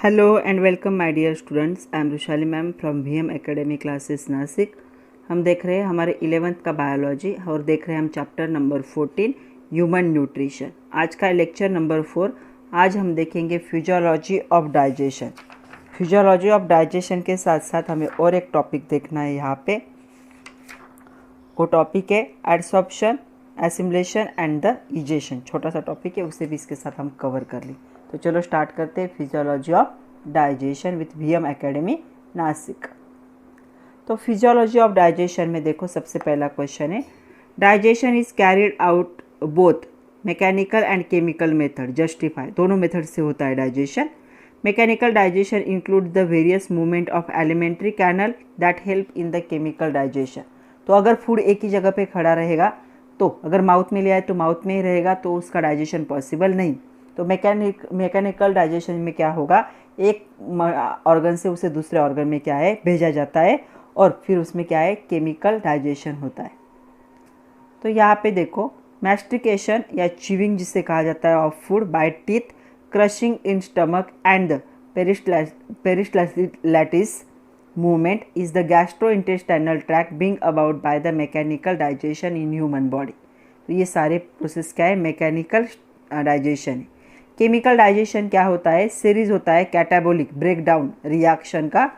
Hello and welcome my dear students. I am Rushali ma'am from VM academy classes Nashik. हम देख रहे हैं हमारे 11th का बायोलॉजी और देख रहे हैं हम चैप्टर नंबर 14 ह्यूमन न्यूट्रिशन। आज का लेक्चर नंबर 4। आज हम देखेंगे physiology of digestion. Physiology of digestion के साथ साथ हमें और एक टॉपिक देखना है यहाँ पे। वो टॉपिक है adsorption, assimilation and the egestion. छोटा सा टॉपिक है, उसे भी इसके साथ हम कवर कर लें। तो चलो स्टार्ट करते हैं physiology of digestion with VM academy Nashik. तो फिजियोलॉजी ऑफ डाइजेशन में देखो, सबसे पहला क्वेश्चन है, digestion is carried out both mechanical and chemical method, justify. दोनों मेथड से होता है digestion. Mechanical digestion include the various movement of alimentary canal that help in the chemical digestion. तो अगर फूड एक ही जगह पे खड़ा रहेगा, तो अगर माउथ में लिया है तो माउथ में ही रहेगा, तो उसका डाइजेशन पॉसिबल नहीं। तो मैकेनिकल डाइजेशन में क्या होगा, एक ऑर्गन से उसे दूसरे ऑर्गन में क्या है भेजा जाता है, और फिर उसमें क्या है केमिकल डाइजेशन होता है। तो यहाँ पे देखो, मैस्टिकेशन या च्यूइंग जिसे कहा जाता है of food by teeth, crushing in stomach and the peristalsis movement is the gastrointestinal tract being about by the mechanical digestion in human body। तो ये सारे प्रोसेस क्या है, मैकेनिकल डाइजेशन है। केमिकल डाइजेशन क्या होता है, सीरीज होता है कैटाबोलिक ब्रेकडाउन रिएक्शन का।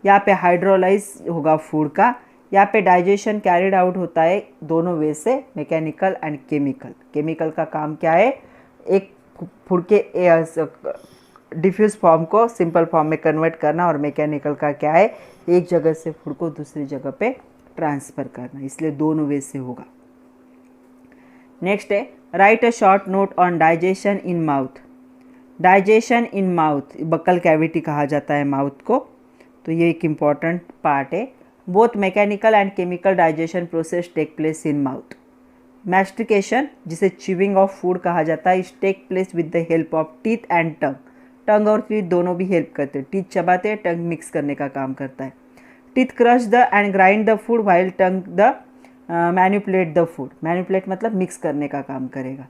यहाँ पे हाइड्रोलाइज होगा फूड का। यहाँ पे डाइजेशन कैरिड आउट होता है दोनों वे से, मैकेनिकल एंड केमिकल। केमिकल का काम क्या है, एक फूड के डिफ्यूज फॉर्म को सिंपल फॉर्म में कन्वर्ट करना, और मैकेनिकल का क्या है, एक जगह से फूड को दूसरी जगह पे ट्रांसफ़र करना। इसलिए दोनों वे से होगा। नेक्स्ट है, write a short note on digestion in mouth. Digestion in mouth, buccal cavity कहा जाता है माउथ को, तो ये एक इम्पॉर्टेंट पार्ट है। Both mechanical and chemical digestion process take place in mouth. Mastication, जिसे च्यूइंग ऑफ फूड कहा जाता है, is take place with the help of teeth and tongue. Tongue और टीथ दोनों भी हेल्प करते हैं। टीथ चबाते हैं, टंग मिक्स करने का काम करता है। Teeth crush the end grind the food while tongue the manipulate the food. Manipulate मतलब मिक्स करने का काम करेगा।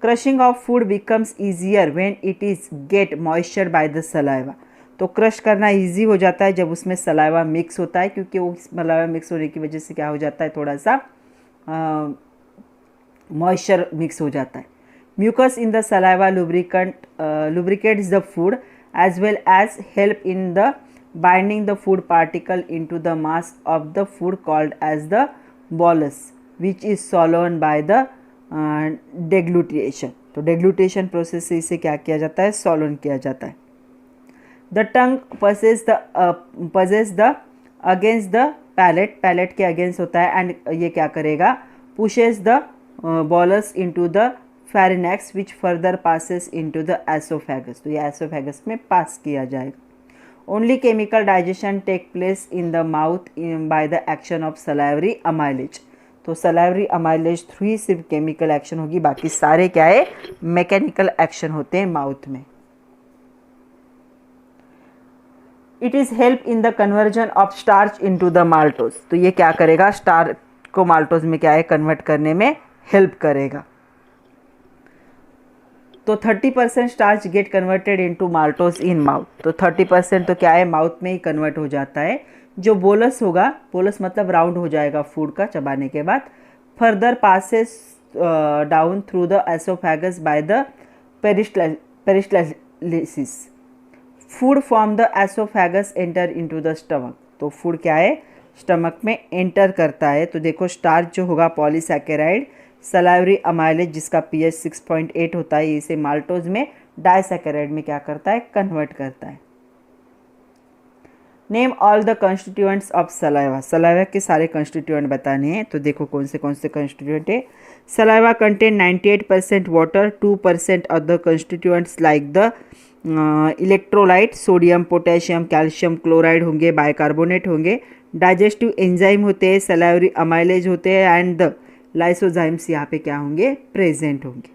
Crushing of food becomes easier when it is get moisture by the saliva. तो क्रश करना ईजी हो जाता है जब उसमें सलाइवा मिक्स होता है, क्योंकि वो सलाइवा मिक्स होने की वजह से क्या हो जाता है, थोड़ा सा मॉइस्चर मिक्स हो जाता है। Mucus in the saliva lubricates the food as well as help in the binding the food particle into the mass of the food called as the bolus, which is swollen by the deglutition। तो deglutition process से इसे क्या किया जाता है, swollen किया जाता है। The tongue passes the against the palate के against होता है, and ये क्या करेगा, pushes the bolus into the pharynx which further passes into the esophagus। तो ये esophagus में पास किया जाएगा। Only chemical digestion take place in the mouth by the action of salivary amylase। तो salivary amylase थ्रू ही सिर्फ केमिकल एक्शन होगी, बाकी सारे क्या है, मैकेनिकल एक्शन होते हैं माउथ में। It is help in the conversion of starch into the maltose। तो ये क्या करेगा, स्टार्च को माल्टोज में क्या है कन्वर्ट करने में हेल्प करेगा। तो 30% starch gate converted into maltose in mouth. तो 30% तो क्या है, माउथ में ही कन्वर्ट हो जाता है। जो बोलस होगा, बोलस मतलब राउंड हो जाएगा फूड का चबाने के बाद, further passes down through the esophagus by the peristalsis. Food from the esophagus enter into the stomach. तो फूड क्या है, स्टमक में एंटर करता है। तो देखो, स्टार्च जो होगा पॉलीसैकेराइड, सलाइवरी अमाइलेज जिसका pH 6.8 होता है, इसे माल्टोज में डाइसैकेराइड में क्या करता है, कन्वर्ट करता है। Name all the constituents of saliva. Saliva के सारे कंस्टिट्यूएंट बताने हैं, तो देखो कौन से कंस्टिट्यूएंट है। Saliva contain 98% water, 2% other constituents like the electrolyte, sodium, potassium, calcium chloride होंगे, बाइकार्बोनेट होंगे। डाइजेस्टिव एंजाइम होते हैं, सलाइवरी अमाइलेज होते हैं, एंड द लाइसोजाइम्स यहाँ पे क्या होंगे, प्रेजेंट होंगे।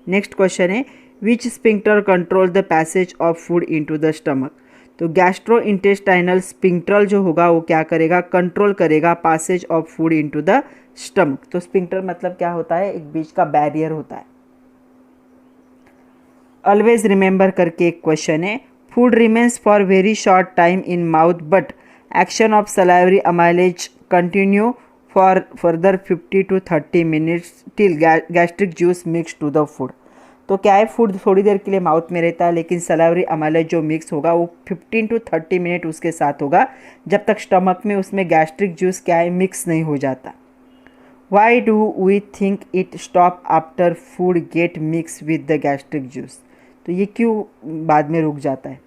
नेक्स्ट क्वेश्चन है, which sphincter control the passage of food into the stomach. तो गैस्ट्रो इंटेस्टाइनल स्पिंक्टर जो होगा वो क्या करेगा, कंट्रोल करेगा passage of food into the stomach. तो स्पिंक्टर मतलब क्या होता है, एक बीच का बैरियर होता है। ऑलवेज रिमेंबर करके एक क्वेश्चन है, Food remains for very short time in mouth, but action of salivary amylase continue for further 50 to 30 minutes till gastric juice mixed to the food. तो क्या है, फूड थोड़ी देर के लिए माउथ में रहता है, लेकिन सलावरी अमाइलेज जो मिक्स होगा वो 15 टू 30 मिनट उसके साथ होगा, जब तक स्टमक में उसमें गैस्ट्रिक जूस क्या है मिक्स नहीं हो जाता. Why do we think it stop after food get mix with the gastric juice. तो ये क्यों बाद में रुक जाता है.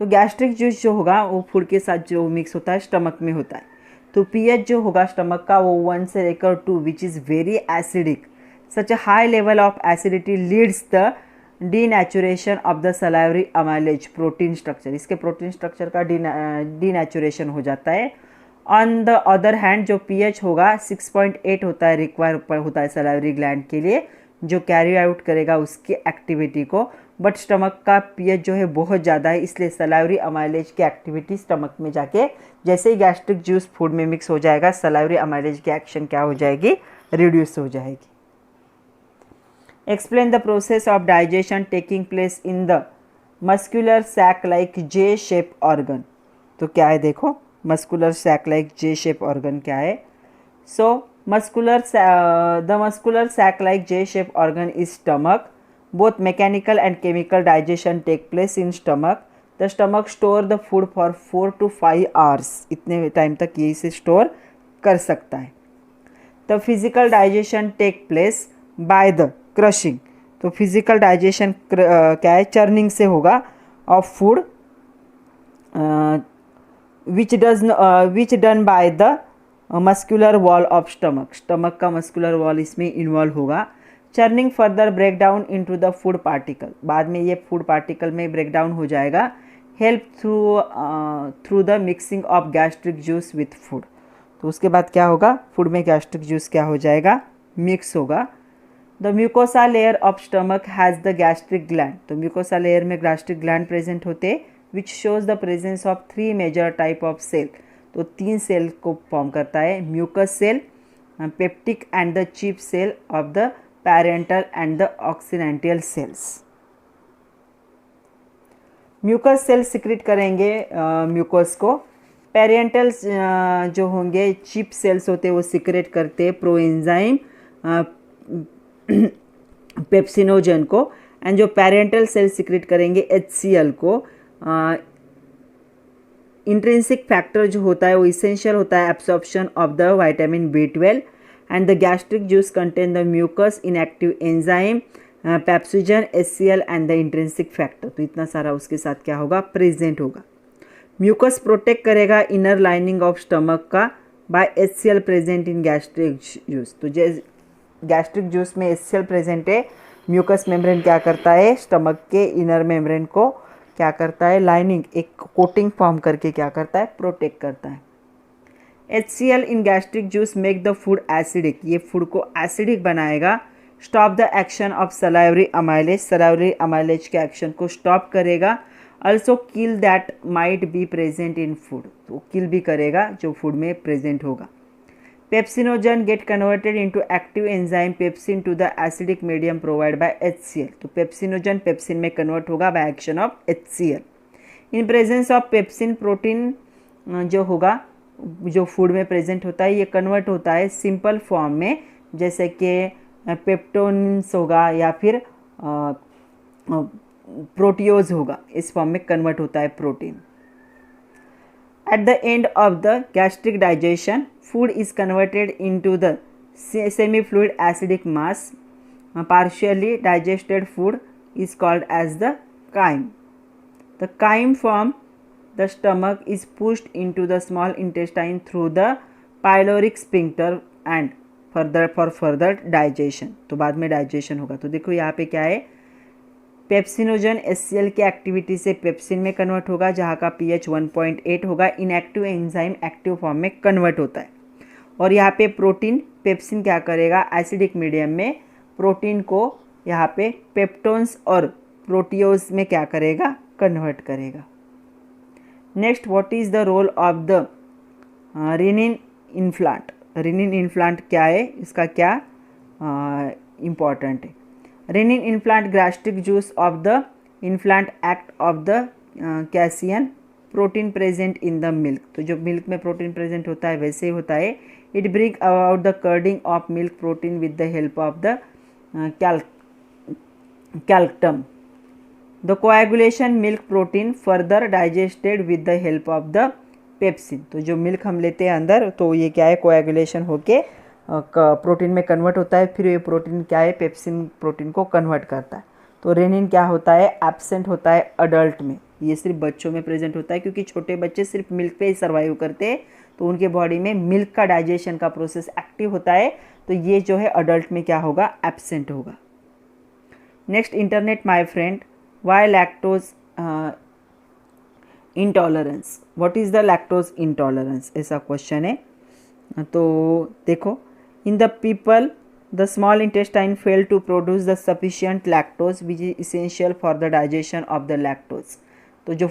तो गैस्ट्रिक जूस जो होगा वो फूड के साथ जो मिक्स होता है स्टमक में होता है. तो पीएच जो होगा स्टमक का वो 1 से लेकर 2 which is very acidic. Such a high level of acidity leads the denaturation of the salivary amylase protein structure. इसके प्रोटीन स्ट्रक्चर का डीनेचुरेशन हो जाता है. ऑन द अदर हैंड जो pH होगा 6.8 होता है, रिक्वायर होता है सलाइवरी ग्लैंड के लिए जो कैरी आउट करेगा उसकी एक्टिविटी को. बट स्टमक का pH जो है बहुत ज़्यादा है, इसलिए सलाइवरी अमाइलेज की एक्टिविटी स्टमक में जाके जैसे ही गैस्ट्रिक जूस फूड में मिक्स हो जाएगा सलाइवरी अमाइलेज की एक्शन क्या हो जाएगी, रिड्यूस हो जाएगी. Explain the process of digestion taking place in the muscular sac like J-shape organ. तो क्या है देखो, muscular sac like J-shape organ क्या है. So the muscular sac like J-shape organ is stomach. Both mechanical and chemical digestion take place in stomach. The stomach store the food for 4 to 5 hours. इतने time तक ये इसे store कर सकता है. The physical digestion take place by the crushing. तो physical digestion क्या है, चर्निंग से होगा of food which done by the muscular wall of stomach. Stomach का मस्कुलर वॉल इसमें इन्वॉल्व होगा. Churning further break down into the food particle. बाद में ये फूड पार्टिकल में ब्रेक डाउन हो जाएगा. Help through the mixing of gastric juice with food. तो उसके बाद क्या होगा, फूड में गैस्ट्रिक जूस क्या हो जाएगा, मिक्स होगा. The mucosa layer of stomach has the gastric gland. तो mucosa layer में gastric gland present होते which shows the presence of 3 major type of cell. तो 3 सेल को फॉर्म करता है, mucus cell, peptic and the chief cell of the parental and the occidental cells. mucus cell secrete करेंगे mucus को. Parental जो होंगे chief cells होते वो सिक्रेट करते प्रोएंजाइम पेप्सिनोजन को. एंड जो पेरेंटल सेल सिक्रेट करेंगे HCl को. इंट्रिंसिक फैक्टर जो होता है वो इसेंशियल होता है absorption of the vitamin B12. And the gastric juice contain the mucus inactive enzyme pepsinogen HCl and the intrinsic factor. तो इतना सारा उसके साथ क्या होगा, प्रेजेंट होगा. म्यूकस प्रोटेक्ट करेगा इनर लाइनिंग ऑफ स्टमक का bye HCl present in gastric juice. तो गैस्ट्रिक जूस में HCl प्रेजेंट है, म्यूकस मेम्ब्रेन क्या करता है, स्टमक के इनर मेम्ब्रेन को क्या करता है, लाइनिंग एक कोटिंग फॉर्म करके क्या करता है, प्रोटेक्ट करता है. HCl in gastric juice make the food acidic. ये फूड को एसिडिक बनाएगा. Stop the action of salivary amylase. Salivary amylase के एक्शन को स्टॉप करेगा. Also kill that might be present in food. तो किल भी करेगा जो फूड में प्रेजेंट होगा. Pepsinogen get converted into active enzyme pepsin to the acidic medium provide by HCl. तो पेप्सिनोजन पेप्सिन में कन्वर्ट होगा by action of HCl. In presence of pepsin protein जो होगा जो फूड में प्रेजेंट होता है ये कन्वर्ट होता है सिंपल फॉर्म में, जैसे कि पेप्टोनिन्स होगा या फिर प्रोटियोज होगा, इस फॉर्म में कन्वर्ट होता है protein. At the end of the gastric digestion, food is converted into the semi-fluid acidic mass. Partially digested food is called as the chyme. The chyme from the stomach is pushed into the small intestine through the pyloric sphincter and for further digestion. तो बाद में digestion होगा. तो देखो यहाँ पे क्या है, पेप्सिनोजन HCl की एक्टिविटी से पेप्सिन में कन्वर्ट होगा जहाँ का pH 1.8 होगा. इनएक्टिव एंजाइम एक्टिव फॉर्म में कन्वर्ट होता है. और यहाँ पे प्रोटीन पेप्सिन क्या करेगा, एसिडिक मीडियम में प्रोटीन को यहाँ पे पेप्टोन्स और प्रोटियोज में क्या करेगा, कन्वर्ट करेगा. Next, what is the role of the rennin infant. Rennin infant क्या है, इसका क्या इम्पॉर्टेंट है. Renin implant gastric juice of the infant act of the casein protein present in the milk. तो जो मिल्क में प्रोटीन प्रेजेंट होता है वैसे ही होता है। It bring about the curding of milk protein with the help of the calcium. The coagulation milk protein further digested with the help of the pepsin. तो जो मिल्क हम लेते हैं अंदर तो ये क्या है, कोएगुलेशन होके प्रोटीन में कन्वर्ट होता है। फिर ये प्रोटीन क्या है, पेप्सिन प्रोटीन को कन्वर्ट करता है। तो रेनिन क्या होता है, एब्सेंट होता है अडल्ट में। ये सिर्फ बच्चों में प्रेजेंट होता है क्योंकि छोटे बच्चे सिर्फ मिल्क पे ही सर्वाइव करते हैं, तो उनके बॉडी में मिल्क का डाइजेशन का प्रोसेस एक्टिव होता है। तो ये जो है अडल्ट में क्या होगा, एब्सेंट होगा। Next, internet my friend, why lactose intolerance, what is the lactose intolerance, ऐसा क्वेश्चन है। तो देखो, in the people the small intestine fail to produce the sufficient lactose which is essential for the digestion of the lactose. तो जो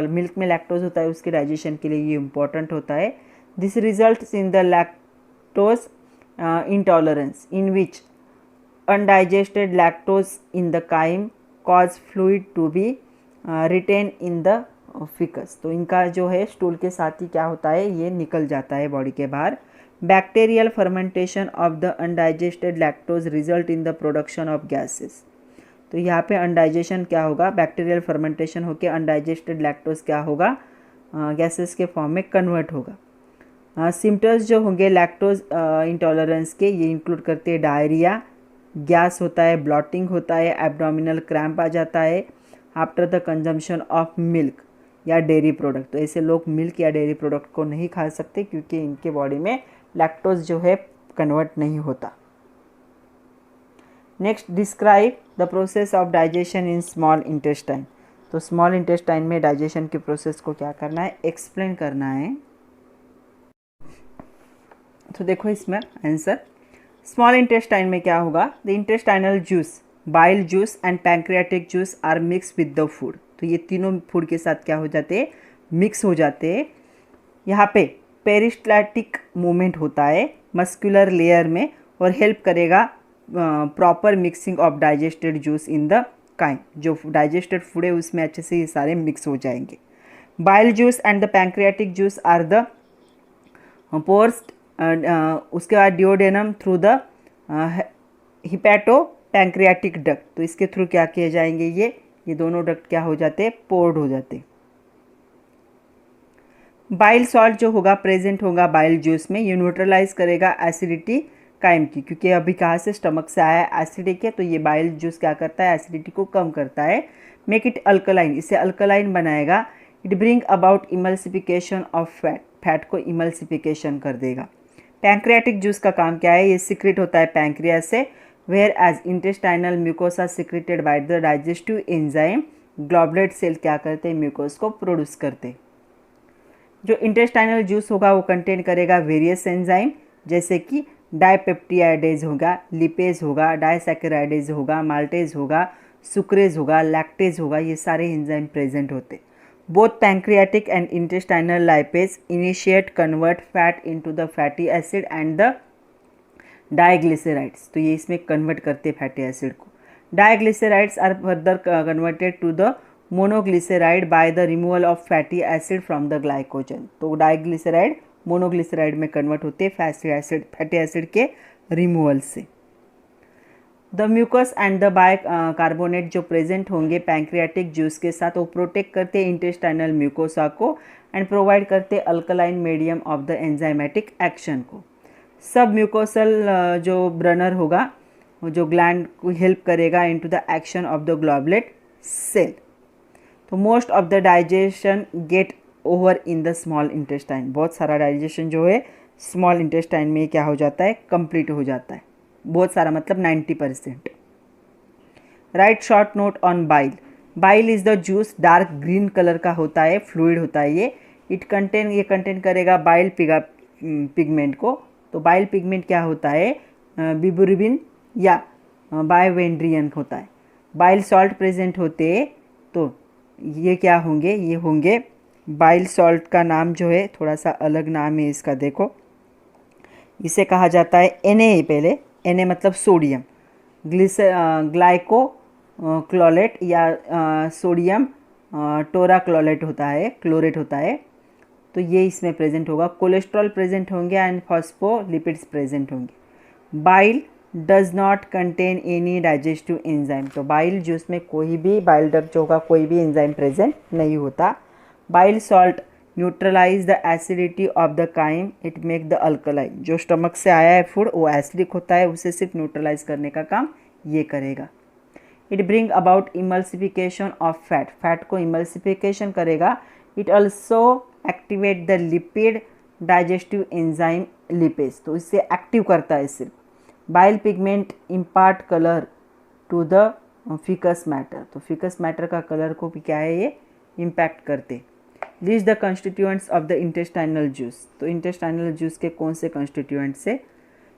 milk में lactose होता है उसके डाइजेशन के लिए ये इम्पॉर्टेंट होता है। This results in the lactose intolerance in which undigested lactose in the chyme cause fluid to be retain in the faeces. तो इनका जो है स्टूल के साथ ही क्या होता है, ये निकल जाता है बॉडी के बाहर। Bacterial fermentation of the undigested lactose result in the production of gases. तो यहाँ पे अनडाइजेशन क्या होगा, बैक्टीरियल फर्मेंटेशन होकर अनडाइजेस्टेड लैक्टोज क्या होगा, गैसेस के फॉर्म में कन्वर्ट होगा। सिम्टम्स जो होंगे लैक्टोज इंटॉलरेंस के, ये इंक्लूड करते हैं डायरिया, गैस होता है, ब्लॉटिंग होता है, एब्डोमिनल क्रैम्प आ जाता है after the consumption of milk या डेयरी प्रोडक्ट। तो ऐसे लोग मिल्क या डेयरी प्रोडक्ट को नहीं खा सकते क्योंकि इनके बॉडी में लैक्टोज जो है कन्वर्ट नहीं होता। Next, describe the process of digestion in small intestine. तो स्मॉल इंटेस्टाइन में डाइजेशन के प्रोसेस को क्या करना है, एक्सप्लेन करना है। तो देखो इसमें आंसर, स्मॉल इंटेस्टाइन में क्या होगा, the intestinal juice, bile juice and pancreatic juice are mix with the food. तो ये तीनों फूड के साथ क्या हो जाते हैं, मिक्स हो जाते हैं। यहाँ पे पेरिस्टाल्टिक मूवमेंट होता है मस्कुलर लेयर में और हेल्प करेगा proper mixing of digested juice in the chyme. जो डाइजेस्टेड फूड है उसमें अच्छे से ये सारे मिक्स हो जाएंगे। Bile juice and the pancreatic juice are the poured, उसके बाद duodenum through the hepato pancreatic duct. तो इसके थ्रू क्या किए जाएंगे, ये दोनों डक्ट क्या हो जाते हैं, पोर्ड हो जाते हैं। बाइल सॉल्ट जो होगा प्रेजेंट होगा बाइल जूस में, ये न्यूट्रलाइज करेगा एसिडिटी काइम की, क्योंकि अभी कहाँ से, स्टमक से आया एसिडिक है, तो ये बाइल जूस क्या करता है, एसिडिटी को कम करता है। मेक इट अल्कलाइन, इसे अल्कलाइन बनाएगा। It bring about emulsification of fat, fat को इमल्सिफिकेशन कर देगा। पैंक्रियाटिक जूस का काम क्या है, ये सिक्रेट होता है पैंक्रियास से, where as intestinal mucosa secreted by the digestive enzyme goblet cell क्या करते हैं, म्यूकोस को प्रोड्यूस करते हैं। जो इंटेस्टाइनल जूस होगा वो कंटेन करेगा वेरियस एंजाइम, जैसे कि डाइपेप्टिडाइडेज होगा, लिपेज होगा, डाइसैकेराइडेज होगा, माल्टेज होगा, सुक्रेज होगा, लैक्टेज होगा, ये सारे एंजाइम प्रेजेंट होते। Both pancreatic and intestinal lipase initiate convert fat into the fatty acid and the diglycerides. तो ये इसमें कन्वर्ट करते फैटी एसिड को। Diglycerides are further converted to the monoglyceride by the removal of fatty acid from the glycogen. तो diglyceride monoglyceride में convert होते हैं fatty acid के रिमूवल से। The mucus and the bicarbonate जो प्रेजेंट होंगे पैंक्रियाटिक जूस के साथ, वो प्रोटेक्ट करते हैं इंटेस्टाइनल म्यूकोसा को एंड प्रोवाइड करते alkaline medium of the enzymatic action को। सब म्यूकोसल जो ब्रनर होगा जो ग्लैंड को हेल्प करेगा into the action of the goblet cell. तो most of the digestion get over in the small intestine, बहुत सारा डाइजेशन जो है स्मॉल इंटेस्टाइन में क्या हो जाता है, कंप्लीट हो जाता है। बहुत सारा मतलब 90%। Right short note on bile. Bile is the juice, dark green colour का होता है, फ्लूइड होता है ये कंटेन करेगा बाइल पिगमेंट को। तो बाइल पिगमेंट क्या होता है, बिबुरिबिन या बायोवेंड्रियन होता है। बाइल सॉल्ट प्रेजेंट होते तो ये क्या होंगे, ये होंगे बाइल सॉल्ट का नाम जो है थोड़ा सा अलग नाम है इसका, देखो इसे कहा जाता है Na। पहले Na मतलब सोडियम, ग्लाइको क्लोरेट या सोडियम टोरा क्लोरेट होता है, क्लोरेट होता है, तो ये इसमें प्रेजेंट होगा। कोलेस्ट्रॉल प्रेजेंट होंगे एंड फॉस्फोलिपिड्स प्रेजेंट होंगे। Bile does not contain any digestive enzyme, तो बाइल जूस में कोई भी बाइल डक्ट जो होगा कोई भी एंजाइम प्रेजेंट नहीं होता। Bile salt neutralise the acidity of the chyme, it make the alkaline, जो स्टमक से आया है फूड वो एसिडिक होता है, उसे सिर्फ न्यूट्रलाइज करने का काम ये करेगा। It bring about emulsification of fat, fat को इमल्सिफिकेशन करेगा। It also activate the lipid digestive enzyme lipase, तो इससे एक्टिव करता है सिर्फ। Bile pigment impart colour to the faeces matter, तो फिकस मैटर का कलर को भी क्या है ये इम्पैक्ट करते। List the constituents of the intestinal juice, तो इंटेस्टाइनल जूस के कौन से कंस्टिट्यूएंट्स है,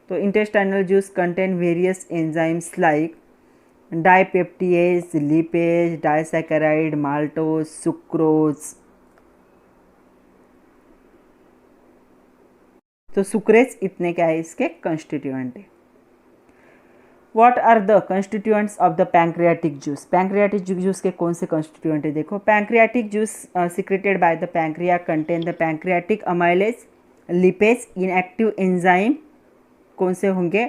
तो intestinal juice contain various enzymes like डाइपेप्टिएज, lipase, disaccharide, maltose, sucrose, तो सुक्रेज इतने क्या है इसके कंस्टिट्यूएंट है। What are the constituents of the pancreatic juice, pancreatic juice के कौन से कंस्टिट्यूएंट है, देखो pancreatic juice secreted by the pancreas contain the pancreatic amylase, lipase, inactive enzyme कौन से होंगे,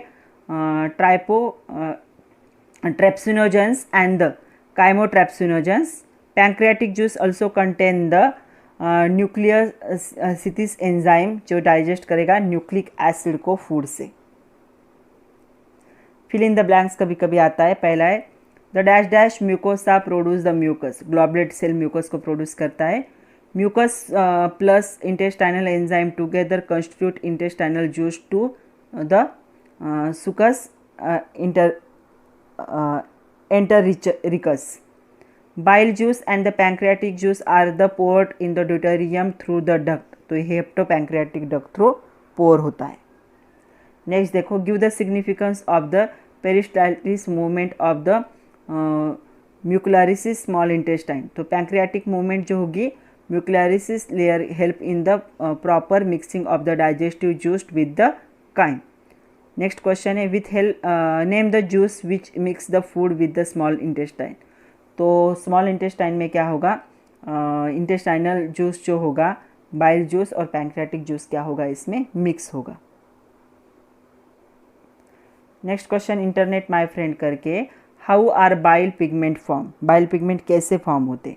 trypsinogens and the chymotrypsinogens. Pancreatic juice also contain the nucleases enzyme जो digest करेगा न्यूक्लिक एसिड को फूड से। फिल इन द ब्लैंक्स कभी कभी आता है, पहला है the dash dash mucosa produce the mucus, goblet cell mucus को प्रोड्यूस करता है। Mucus plus intestinal enzyme together constitute intestinal juice to the succus entericus. Bile juice and the pancreatic juice are the poured in the deuterium through the duct, तो ये हेप्टोपैंक्रियाटिक duct through पोर होता है। Next देखो, give the significance of the peristalsis movement of the muscularis small intestine, तो pancreatic movement जो होगी muscularis layer help in the proper mixing of the digestive juice with the chyme. Next question है with help name the juice which mix the food with the small intestine, तो small intestine में क्या होगा, intestinal juice जो होगा bile juice और pancreatic juice क्या होगा इसमें मिक्स होगा। Next question internet my friend करके, how are bile pigment form, bile pigment कैसे फॉर्म होते।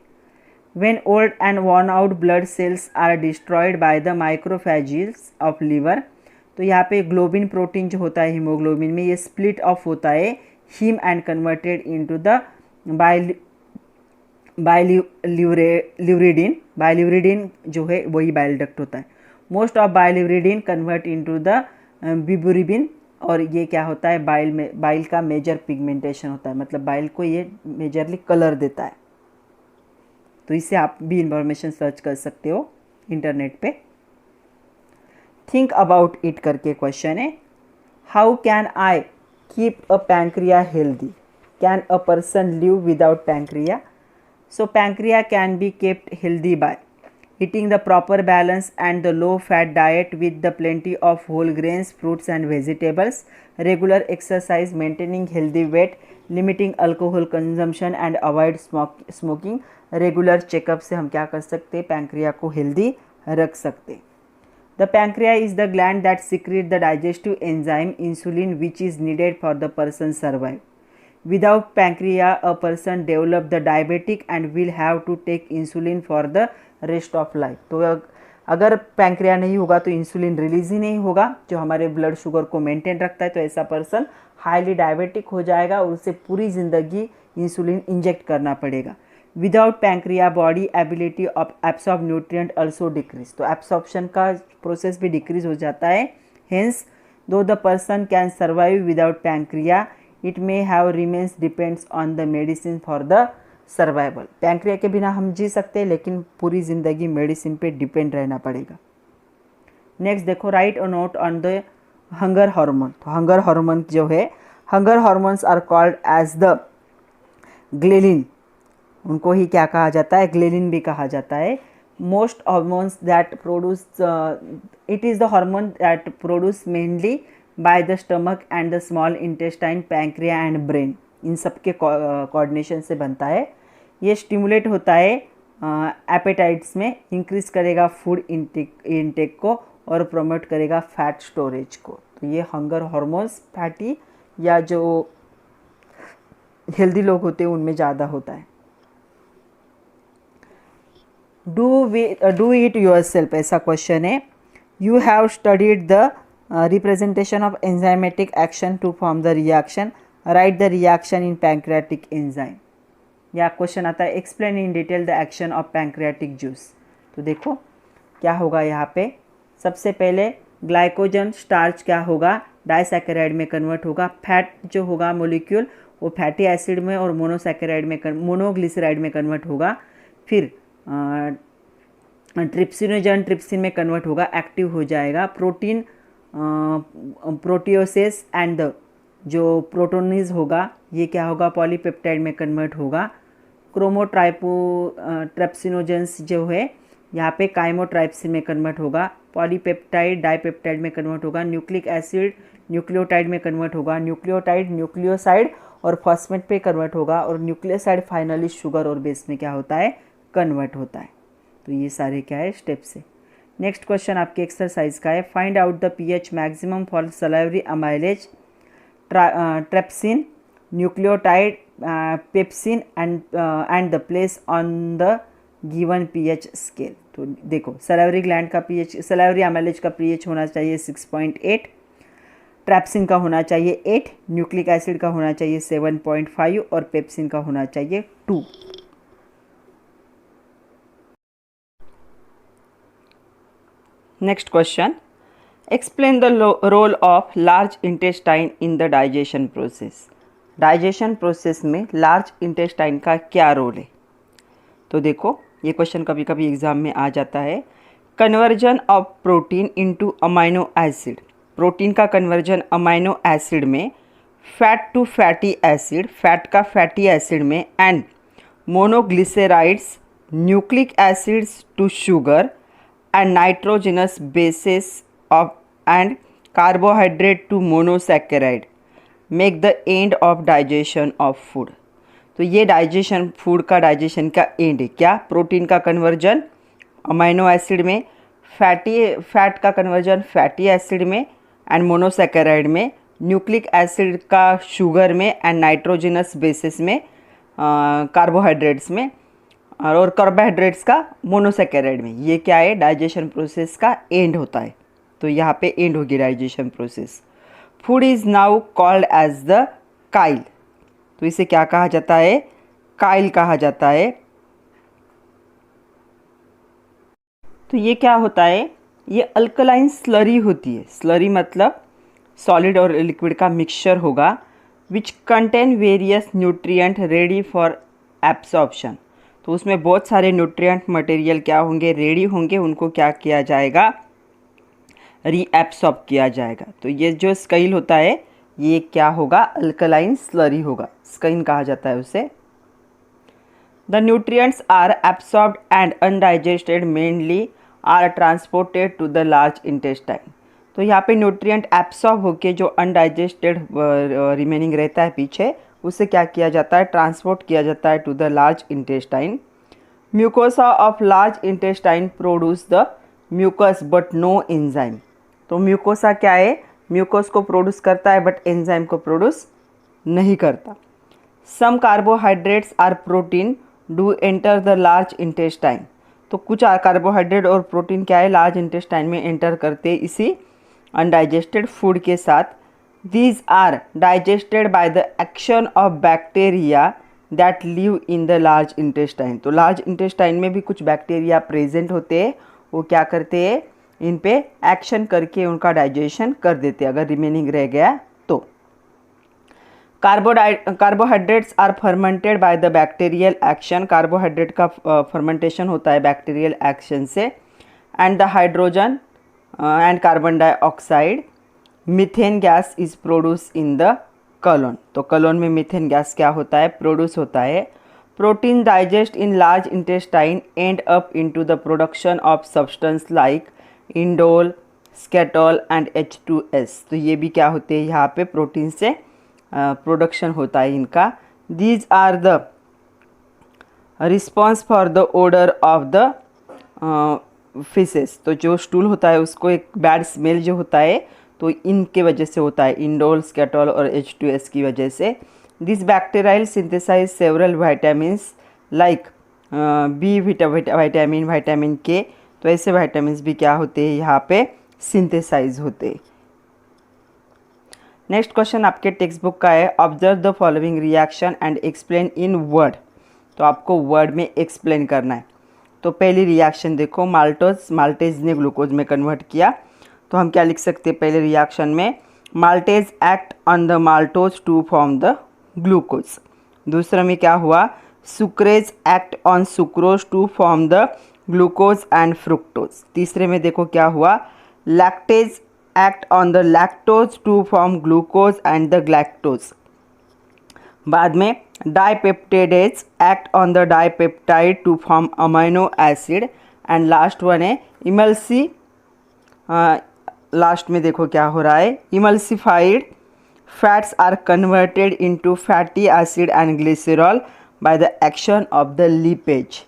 When old and worn out blood cells are destroyed by the macrophages of liver, तो यहाँ पे ग्लोबिन प्रोटीन जो होता है हीमोग्लोबिन में ये स्प्लिट ऑफ होता है heme and converted into the biliverdin, biliverdin जो है वही बाइल डक्ट होता है। Most of biliverdin convert into the bilirubin, और ये क्या होता है बाइल में, बाइल का मेजर पिगमेंटेशन होता है, मतलब बाइल को ये मेजरली कलर देता है। तो इससे आप भी इंफॉर्मेशन सर्च कर सकते हो इंटरनेट पे। थिंक अबाउट इट करके क्वेश्चन है, how can I keep a pancreas healthy, can a person live without pancreas. So pancreas can be kept healthy by eating the proper balance and the low fat diet with the plenty of whole grains, fruits and vegetables, regular exercise, maintaining healthy weight, limiting alcohol consumption and avoid smoking। Regular checkup से हम क्या कर सकते हैं, pancreas को healthy रख सकते। The pancreas is the gland that secrete the digestive enzyme insulin which is needed for the person survive. Without pancreas, a person develop the diabetic and will have to take insulin for the rest of life। तो अगर pancreas नहीं होगा तो insulin release ही नहीं होगा जो हमारे blood sugar को मेंटेन रखता है, तो ऐसा पर्सन हाईली डायबिटिक हो जाएगा और उसे पूरी ज़िंदगी इंसुलिन इंजेक्ट करना पड़ेगा। Without pancreas body ability of absorb nutrient also decrease, तो एब्सॉर्प्शन का प्रोसेस भी डिक्रीज हो जाता है। हेंस दो the person can survive without pancreas it may have remains depends on the medicine for the survival. Pancreas के बिना हम जी सकते हैं लेकिन पूरी ज़िंदगी मेडिसिन पे डिपेंड रहना पड़ेगा। नेक्स्ट देखो, write a note on the hunger hormone, तो हंगर हार्मोन जो है, hunger hormones are called as the ghrelin, उनको ही क्या कहा जाता है, ग्रेलिन भी कहा जाता है। Most hormones that produce, it is the hormone that produce mainly by the stomach and the small intestine, pancreas and brain, इन सब के कोऑर्डिनेशन से बनता है। ये स्टिमुलेट होता है एपेटाइट्स में, इंक्रीज करेगा फूड इंटेक को और प्रमोट करेगा फैट स्टोरेज को। तो ये हंगर हार्मोन्स फैटी या जो हेल्दी लोग होते हैं उनमें ज़्यादा होता है। डू इट योर सेल्फ, ऐसा क्वेश्चन है। You have studied the representation of enzymatic action to form the reaction, write the reaction in pancreatic enzyme. या क्वेश्चन आता है explain in detail the action of pancreatic juice. तो देखो क्या होगा यहाँ पे, सबसे पहले ग्लाइकोजन स्टार्च क्या होगा, डाइसैकेराइड में कन्वर्ट होगा। फैट जो होगा मोलिक्यूल वो फैटी एसिड में और मोनोसैकेराइड में मोनोग्लिसराइड में कन्वर्ट होगा। फिर ट्रिप्सिनोजन ट्रिप्सिन में कन्वर्ट होगा, एक्टिव हो जाएगा। प्रोटीन प्रोटियोसेस एंड जो प्रोटोनीज होगा ये क्या होगा, पॉलीपेप्टाइड में कन्वर्ट होगा। ट्रेप्सिनोजेंस जो है यहाँ पे काइमोट्राइप्सिन में कन्वर्ट होगा। पॉलीपेप्टाइड डाइपेप्टाइड में कन्वर्ट होगा। न्यूक्लिक एसिड न्यूक्लियोटाइड में कन्वर्ट होगा। न्यूक्लियोटाइड न्यूक्लियोसाइड और फॉस्फेट पे कन्वर्ट होगा। और न्यूक्लियोसाइड फाइनली शुगर और बेस में क्या होता है, कन्वर्ट होता है। तो ये सारे क्या है स्टेप्स है। नेक्स्ट क्वेश्चन आपके एक्सरसाइज का है, find out the pH maximum for salivary amylase, trypsin, nucleotide, pepsin and the place on the given pH scale. तो देखो सलाइवरी ग्लैंड का पीएच, सलाइवरी अमाइलेज का पीएच होना चाहिए 6.8, ट्रैप्सिन का होना चाहिए 8, न्यूक्लिक एसिड का होना चाहिए 7.5 और पेप्सिन का होना चाहिए 2। Next question, explain the role of large intestine in the digestion process. Digestion process में लार्ज इंटेस्टाइन का क्या रोल है। तो देखो ये क्वेश्चन कभी कभी एग्जाम में आ जाता है। Conversion of protein into amino acid, protein का कन्वर्जन अमाइनो एसिड में, fat to fatty acid, fat का फैटी एसिड में, and monoglycerides, nucleic acids to sugar and nitrogenous bases of and carbohydrate to monosaccharide make the end of digestion of food। तो ये digestion, food का digestion का and है क्या, protein का conversion amino acid में, fat का कन्वर्जन फैटी एसिड में एंड मोनोसैकेराइड में, न्यूक्लिक एसिड का शुगर में एंड नाइट्रोजनस बेसिस में, कार्बोहाइड्रेट्स में, और कार्बोहाइड्रेट्स का मोनोसैकेराइड में। ये क्या है, डाइजेशन प्रोसेस का एंड होता है। तो यहाँ पे एंड होगी digestion process. Food is now called as the chyle. तो इसे क्या कहा जाता है, काइल कहा जाता है। तो ये क्या होता है, ये अल्कलाइन स्लरी होती है। स्लरी मतलब सॉलिड और लिक्विड का मिक्सचर होगा, which contain various nutrient ready for absorption. तो उसमें बहुत सारे न्यूट्रिएंट मटेरियल क्या होंगे, रेडी होंगे, उनको क्या किया जाएगा, रीएब्सॉर्ब किया जाएगा। तो ये जो स्काइल होता है ये क्या होगा, अल्कलाइन स्लरी होगा, स्काइन कहा जाता है उसे। The nutrients are absorbed and undigested mainly are transported to the large intestine. तो यहाँ पे न्यूट्रिएंट एब्सॉर्ब होके जो अनडाइजेस्टेड रिमेनिंग रहता है पीछे, उसे क्या किया जाता है, ट्रांसपोर्ट किया जाता है to the large intestine. Mucosa of large intestine produce the mucus but no enzyme. तो म्यूकोसा क्या है, म्यूकस को प्रोड्यूस करता है बट एंजाइम को प्रोड्यूस नहीं करता। Some carbohydrates are protein do enter the large intestine. तो कुछ कार्बोहाइड्रेट और प्रोटीन क्या है, लार्ज इंटेस्टाइन में एंटर करते इसी अनडाइजेस्टेड फूड के साथ। These are digested by the action of bacteria that live in the large intestine। तो लार्ज इंटेस्टाइन में भी कुछ बैक्टीरिया प्रेजेंट होते हैं, वो क्या करते हैं, इन पे एक्शन करके उनका डाइजेशन कर देते हैं अगर रिमेनिंग रह गया तो। Carbohydrates are fermented by the bacterial action. Carbohydrate का फर्मेंटेशन होता है बैक्टीरियल एक्शन से। And the hydrogen and carbon dioxide, methane gas is produce in the colon. तो कॉलोन में मीथेन गैस क्या होता है, प्रोड्यूस होता है। Protein digest in large intestine end up into the production of substance like indole, skatole and H2S। तो ये भी क्या होते हैं, यहाँ पे प्रोटीन से प्रोडक्शन होता है इनका। These are the response for the odour of the faeces. तो जो स्टूल होता है उसको एक बैड स्मेल जो होता है तो इनके वजह से होता है, इंडोल, स्केटोल और H2S की वजह से। This bacterial synthesise several vitamins like B vitamin, vitamin K. तो ऐसे वाइटामिन्स भी क्या होते हैं यहाँ पे सिंथेसाइज होते हैं। नेक्स्ट क्वेश्चन आपके टेक्स्ट बुक का है, observe the following reaction and explain in word. तो आपको वर्ड में एक्सप्लेन करना है। तो पहली रिएक्शन देखो, माल्टेज ने ग्लूकोज में कन्वर्ट किया। तो हम क्या लिख सकते हैं पहले रिएक्शन में, maltase act on the maltose to form the glucose. दूसरे में क्या हुआ, sucrase act on sucrose to form the glucose and fructose. तीसरे में देखो क्या हुआ, lactase act on the lactose to form glucose and the galactose. बाद में dipeptidase act on the dipeptide to form amino acid. And last one है इमल्सी, last में देखो क्या हो रहा है, emulsified fats are converted into fatty acid and glycerol by the action of the lipase.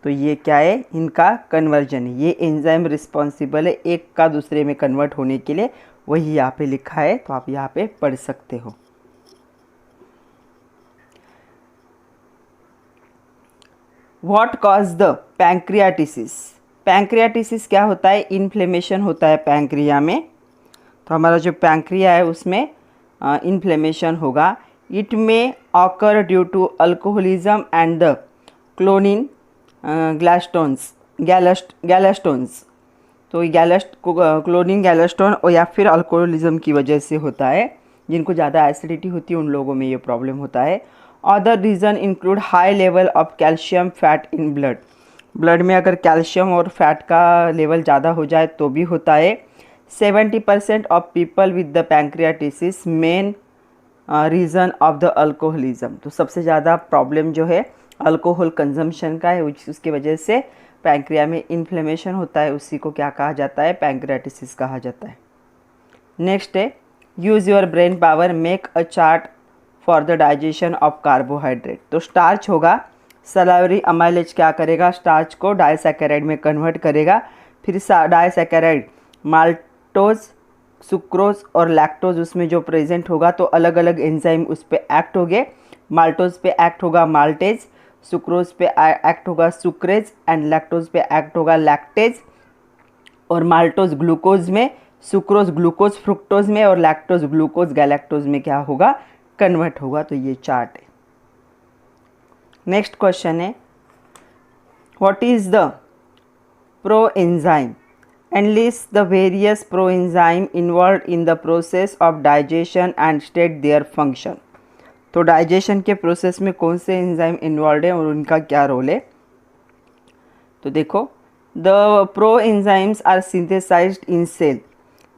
तो ये क्या है, इनका कन्वर्जन है। ये एंजाइम रिस्पॉन्सिबल है एक का दूसरे में कन्वर्ट होने के लिए, वही यहाँ पे लिखा है, तो आप यहाँ पे पढ़ सकते हो। What cause the pancreatitis. Pancreatitis क्या होता है, इन्फ्लेमेशन होता है पैंक्रिया में। तो हमारा जो पैंक्रिया है उसमें इन्फ्लेमेशन होगा। इट में occur due to alcoholism and the क्लोनिन गैलेस्टोन्स। तो क्लोनिन गैलेस्टोन और या फिर अल्कोहलिज्म की वजह से होता है। जिनको ज़्यादा एसिडिटी होती है उन लोगों में ये प्रॉब्लम होता है। Other reason include high level of calcium fat in blood में अगर कैल्शियम और फैट का लेवल ज़्यादा हो जाए तो भी होता है। 70% of people with the pancreatitis main reason of the alcoholism. तो सबसे ज़्यादा प्रॉब्लम जो है अल्कोहल कंजम्पशन का है, उसकी वजह से पैंक्रिया में इन्फ्लेमेशन होता है। उसी को क्या कहा जाता है, पैंक्रियाटिसिस कहा जाता है। नेक्स्ट है, use your brain power, make a chart for the digestion of carbohydrate. तो स्टार्च होगा, सलावरी अमाइलेज क्या करेगा, स्टार्च को डाइसैकेराइड में कन्वर्ट करेगा। फिर डाइसैकेराइड माल्टोज, सुक्रोज और लैक्टोज उसमें जो प्रेजेंट होगा तो अलग अलग एंजाइम उस पर एक्ट होंगे। माल्टोज पे एक्ट होगा माल्टेज, सुक्रोज पे एक्ट होगा सुक्रेज एंड लैक्टोज पे एक्ट होगा लैक्टेज। और माल्टोज ग्लूकोज में, सुक्रोज ग्लूकोज फ्रुक्टोज में और लैक्टोज ग्लूकोज गैलेक्टोज में क्या होगा, कन्वर्ट होगा। तो ये चार्ट है। नेक्स्ट क्वेश्चन है, what is the proenzyme and list the various proenzyme involve in the process of digestion and state their function. तो डाइजेशन के प्रोसेस में कौन से एंजाइम इन्वॉल्व है और उनका क्या रोल है। तो देखो, the proenzymes are synthesized in cell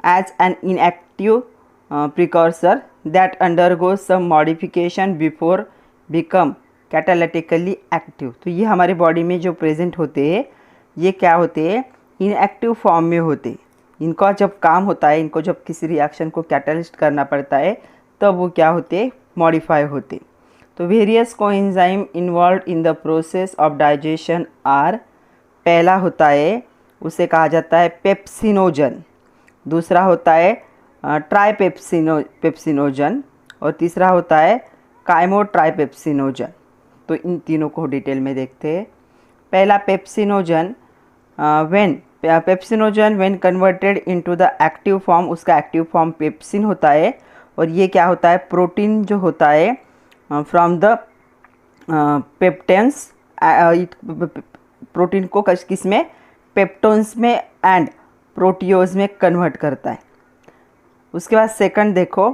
as an inactive precursor that undergo some modification before become catalytically active. तो ये हमारे बॉडी में जो प्रेजेंट होते हैं ये क्या होते हैं, इनएक्टिव फॉर्म में होते। इनका जब काम होता है, इनको जब किसी रिएक्शन को कैटालिस्ट करना पड़ता है तब वो क्या होते, मॉडिफाई होते। तो various coenzyme involve in the process of digestion are, पहला होता है उसे कहा जाता है पेप्सिनोजन, दूसरा होता है ट्राइपेप्सिनोजन और तीसरा होता है काइमोट्राइपेप्सिनोजन। तो इन तीनों को डिटेल में देखते हैं। पहला pepsinogen, pepsinogen when converted into the active form, उसका एक्टिव फॉर्म पेप्सिन होता है। और ये क्या होता है, प्रोटीन जो होता है फ्रॉम द पेप्टेंस, प्रोटीन को किस में, पेप्टोन्स में एंड प्रोटियोज में कन्वर्ट करता है। उसके बाद सेकंड देखो,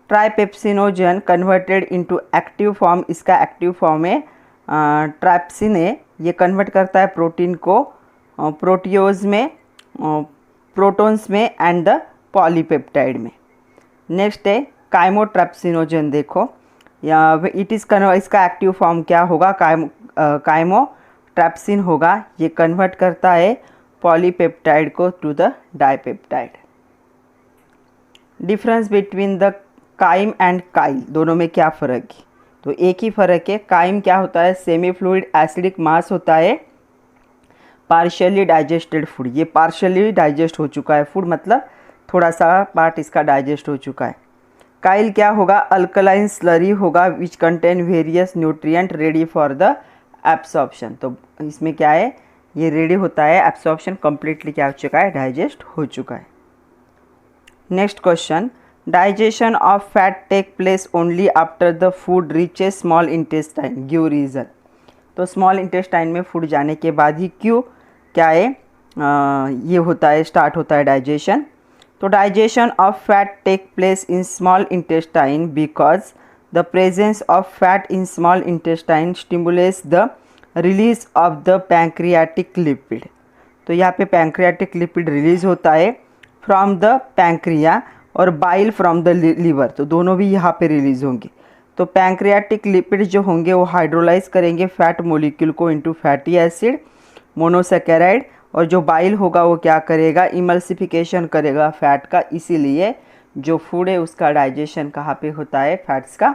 ट्राइपेप्सिनोजन कन्वर्टेड इनटू एक्टिव फॉर्म, इसका एक्टिव फॉर्म है ट्राइप्सिन है। ये कन्वर्ट करता है प्रोटीन को प्रोटियोज में, प्रोटॉन्स में एंड द पॉलीपेप्टाइड में। नेक्स्ट है काइमोट्राइप्सिनोजन, देखो या इट इज़ इसका एक्टिव फॉर्म क्या होगा, काइमोट्राइप्सिन होगा। ये कन्वर्ट करता है पॉलीपेप्टाइड को to the dipeptide. Difference between the chyme and chyle दोनों में क्या फ़र्क है? तो एक ही फ़र्क है। काइम क्या होता है? सेमी फ्लूइड एसिडिक मास होता है, पार्शियली डाइजेस्टेड फूड। ये पार्शियली डाइजेस्ट हो चुका है फूड, मतलब थोड़ा सा पार्ट इसका डाइजेस्ट हो चुका है। काइल क्या होगा? अल्कलाइन स्लरी होगा which contain various nutrient ready for the absorption. तो इसमें क्या है? ये रेडी होता है, एब्सॉर्प्शन कम्प्लीटली क्या हो चुका है? डाइजेस्ट हो चुका है। Next question, digestion of fat take place only after the food reaches small intestine, give reason. तो स्मॉल इंटेस्टाइन में फूड जाने के बाद ही क्यों क्या है ये होता है, स्टार्ट होता है डाइजेशन। तो digestion of fat take place in small intestine because the presence of fat in small intestine stimulates the release of the pancreatic lipid. तो यहाँ पे पैंक्रियाटिक लिपिड रिलीज होता है फ्रॉम द पैंक्रिया और bile from the liver, तो दोनों भी यहाँ पे रिलीज होंगे। तो पैंक्रियाटिक लिपिड जो होंगे वो हाइड्रोलाइज करेंगे फैट मोलिक्यूल को इनटू फैटी एसिड मोनोसैकेराइड, और जो बाइल होगा वो क्या करेगा? इमल्सिफिकेशन करेगा फैट का। इसीलिए जो फूड है उसका डाइजेशन कहाँ पे होता है? फैट्स का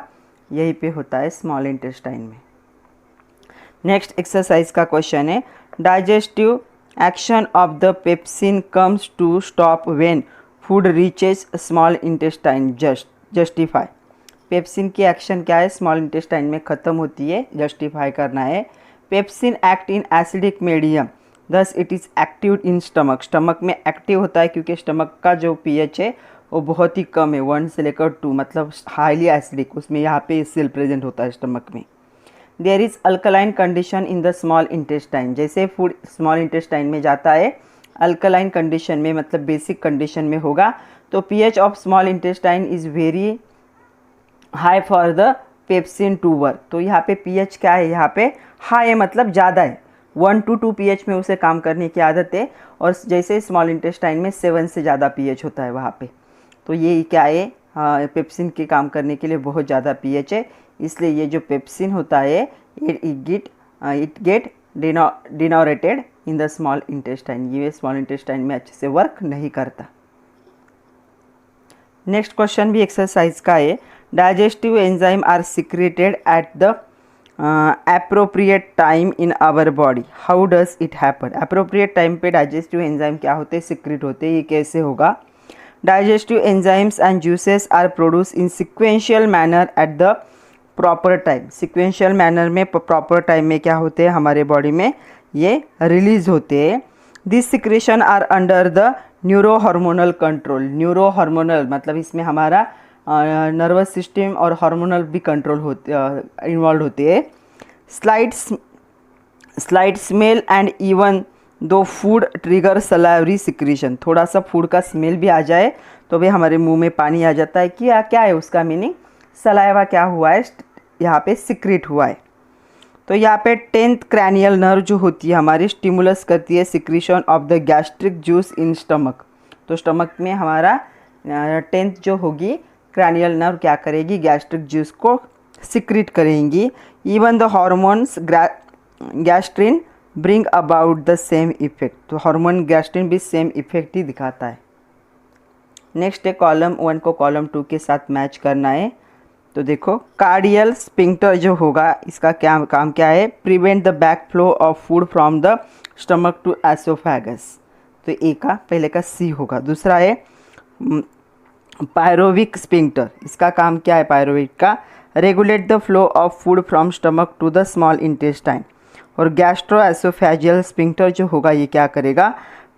यहीं पे होता है, स्मॉल इंटेस्टाइन में। नेक्स्ट एक्सरसाइज का क्वेश्चन है, digestive action of the pepsin comes to stop when food reaches small intestine, justify. Pepsin की एक्शन क्या है? स्मॉल इंटेस्टाइन में ख़त्म होती है, जस्टिफाई करना है। Pepsin act in acidic medium thus it is active in stomach. Stomach में एक्टिव होता है क्योंकि स्टमक का जो पीएच है वो बहुत ही कम है, 1 से लेकर 2, मतलब हाईली एसिडिक, उसमें यहाँ पे सेल प्रेजेंट होता है स्टमक में। There is alkaline condition in the small intestine, जैसे फूड स्मॉल इंटेस्टाइन में जाता है अल्कलाइन कंडीशन में, मतलब बेसिक कंडीशन में होगा। तो pH of small intestine is very high for the pepsin to work. तो यहाँ पे पीएच क्या है? यहाँ पे हाई है, मतलब ज़्यादा है, 1 to 2 पीएच में उसे काम करने की आदत है, और जैसे स्मॉल इंटेस्टाइन में 7 से ज़्यादा पीएच होता है वहाँ पे। तो ये क्या है? पेप्सिन के काम करने के लिए बहुत ज़्यादा पीएच है, इसलिए ये जो पेप्सिन होता है it get denatured in the small intestine. ये स्मॉल इंटेस्टाइन में अच्छे से वर्क नहीं करता। नेक्स्ट क्वेश्चन भी एक्सरसाइज का है, digestive enzyme are secreted at the appropriate time in our body, how does it happen. Appropriate time पे डाइजेस्टिव एंजाइम क्या होते हैं? सिक्रेट होते हैं। ये कैसे होगा? Digestive enzymes and juices are produce in sequential manner at the proper time. Sequential manner में प्रॉपर टाइम में क्या होते हैं हमारे बॉडी में? ये रिलीज होते हैं। This secretion are under the neuro hormonal control. Neuro hormonal मतलब इसमें हमारा नर्वस सिस्टम और हार्मोनल भी कंट्रोल होते इन्वॉल्व होते हैं। Slight smell and even though food trigger salivary secretion. थोड़ा सा फूड का स्मेल भी आ जाए तो भी हमारे मुंह में पानी आ जाता है। क्या है उसका मीनिंग? सलाइवा क्या हुआ है? यहाँ पे सिक्रेट हुआ है। तो यहाँ पे 10th क्रैनियल नर्व जो होती है हमारी स्टिमुलस करती है secretion of the gastric juice in stomach. तो स्टमक में हमारा 10th जो होगी क्रैनियल नर्व क्या करेगी? गैस्ट्रिक जूस को सिक्रीट करेंगी। Even the hormones gastrin bring about the same effect. तो हार्मोन गैस्ट्रिन भी सेम इफेक्ट ही दिखाता है। नेक्स्ट है कॉलम 1 को कॉलम 2 के साथ मैच करना है। तो देखो कार्डियल स्पिंक्टर जो होगा इसका क्या काम क्या है? Prevent the back flow of food from the stomach to oesophagus. तो ए का पहले का सी होगा। दूसरा है पायरोविक स्पिंक्टर। इसका काम क्या है? पायरोविक का regulate the flow of food from stomach to the small intestine. और गैस्ट्रो एसोफेजियल स्पिंक्टर जो होगा ये क्या करेगा?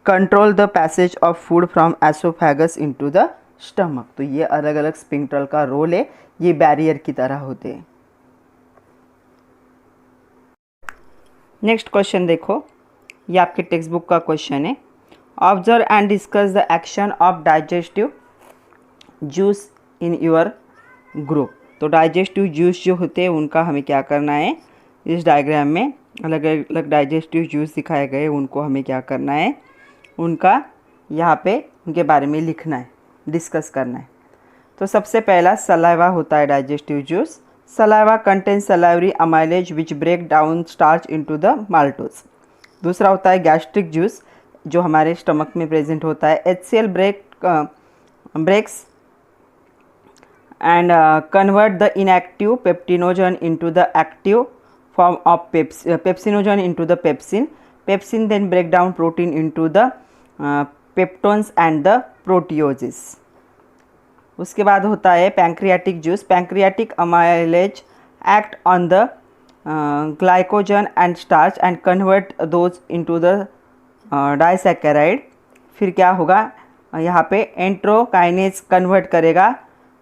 Control the passage of food from oesophagus into the stomach. तो ये अलग अलग स्पिंक्टर का रोल है, ये बैरियर की तरह होते हैं। नेक्स्ट क्वेश्चन देखो, ये आपके टेक्स्ट बुक का क्वेश्चन है। Observe and discuss the action of digestive juice in your group. तो डाइजेस्टिव जूस जो होते हैं उनका हमें क्या करना है? इस डायग्राम में अलग अलग डाइजेस्टिव जूस दिखाए गए, उनको हमें क्या करना है? उनका यहाँ पे उनके बारे में लिखना है, डिस्कस करना है। तो सबसे पहला सलाइवा होता है digestive juice. Saliva contain salivary amylase which break down starch into the maltose. दूसरा होता है गैस्ट्रिक जूस जो हमारे स्टमक में प्रेजेंट होता है। HCl breaks and convert the inactive peptinogen into the active form of pepsinogen into the pepsin. Pepsin then break down protein into the peptones and the proteoses. उसके बाद होता है pancreatic juice. Pancreatic amylase act on the glycogen and starch and convert those into the disaccharide. फिर क्या होगा यहाँ पे एंट्रोकाइनेज convert करेगा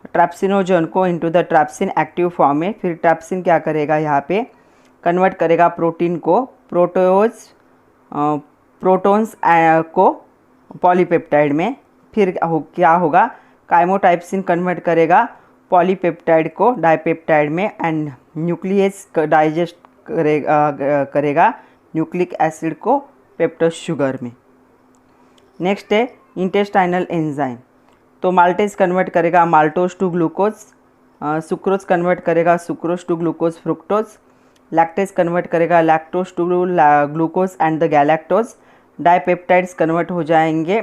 ट्रैप्सिनोजन को into the trypsin active form में. फिर ट्रैप्सिन क्या करेगा यहाँ पे कन्वर्ट करेगा प्रोटीन को प्रोटोन्स को पॉलीपेप्टाइड में. फिर क्या होगा काइमोटाइप्सिन कन्वर्ट करेगा पॉलीपेप्टाइड को डाइपेप्टाइड में एंड न्यूक्लियस डाइजेस्ट करेगा न्यूक्लिक एसिड को पेप्टोज शुगर में. नेक्स्ट है इंटेस्टाइनल एंजाइम. तो माल्टेज कन्वर्ट करेगा maltose to glucose, sucrose convert करेगा sucrose to glucose fructose, lactase convert करेगा lactose to glucose and the galactose. Dipeptides convert हो जाएंगे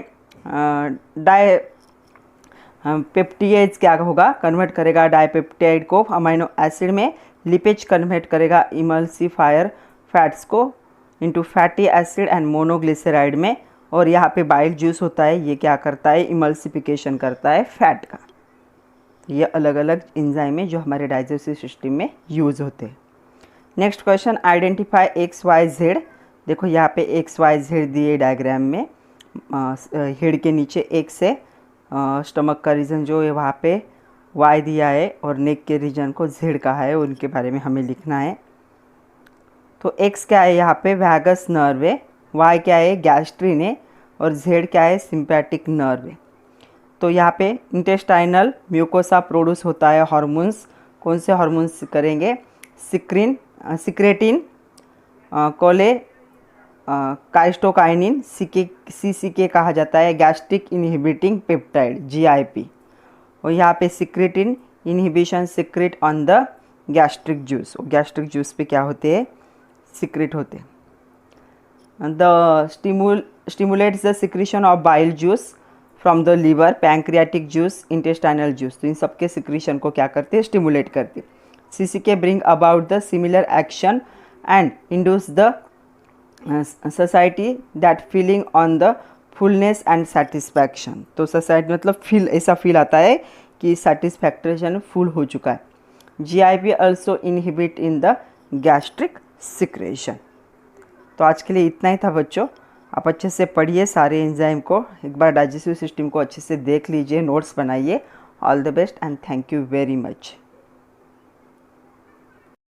पेप्टिएज क्या होगा कन्वर्ट करेगा डाइपेप्टाइड को अमाइनो एसिड में. लिपेज कन्वर्ट करेगा इमल्सिफायर फैट्स को into fatty acid and monoglyceride में. और यहाँ पे बाइल जूस होता है ये क्या करता है इमल्सिफिकेशन करता है फैट का. ये अलग अलग एंजाइम है जो हमारे डाइजेस्टिव सिस्टम में यूज़ होते हैं. Next question identify X Y Z. देखो यहाँ पे एक्स वाई जेड दिए डायग्राम में. हेड के नीचे एक्स है, स्टमक का रीजन जो है वहाँ पे वाई दिया है और नेक के रीजन को जेड कहा है, उनके बारे में हमें लिखना है. तो एक्स क्या है यहाँ पे वैगस नर्व है, वाई क्या है गैस्ट्रिन है और जेड क्या है सिंपैथिक नर्व है. तो यहाँ पे इंटेस्टाइनल म्यूकोसा प्रोड्यूस होता है हार्मोन्स. कौन से हार्मोन्स करेंगे सिक्रेटिन कोले काइस्टोकाइनिन सीसीके कहा जाता है गैस्ट्रिक इनहिबिटिंग पेप्टाइड जीआईपी. और यहाँ पे secretin inhibition secrete on the gastric juice. Gastric juice पे क्या होते हैं सिक्रेट होते हैं. The stimulates the secretion of bile juice from the liver pancreatic juice intestinal juice. तो इन सबके सिक्रीशन को क्या करते हैं स्टिमुलेट करते हैं. सीसीके bring about the similar action and induce the society that feeling on the fullness and satisfaction. तो society मतलब फील ऐसा फील आता है कि satisfaction फुल हो चुका है. GIP also inhibit in the gastric secretion. तो आज के लिए इतना ही था बच्चों. आप अच्छे से पढ़िए सारे एंजाइम को, एक बार डाइजेस्टिव सिस्टम को अच्छे से देख लीजिए, नोट्स बनाइए. All the best and thank you very much.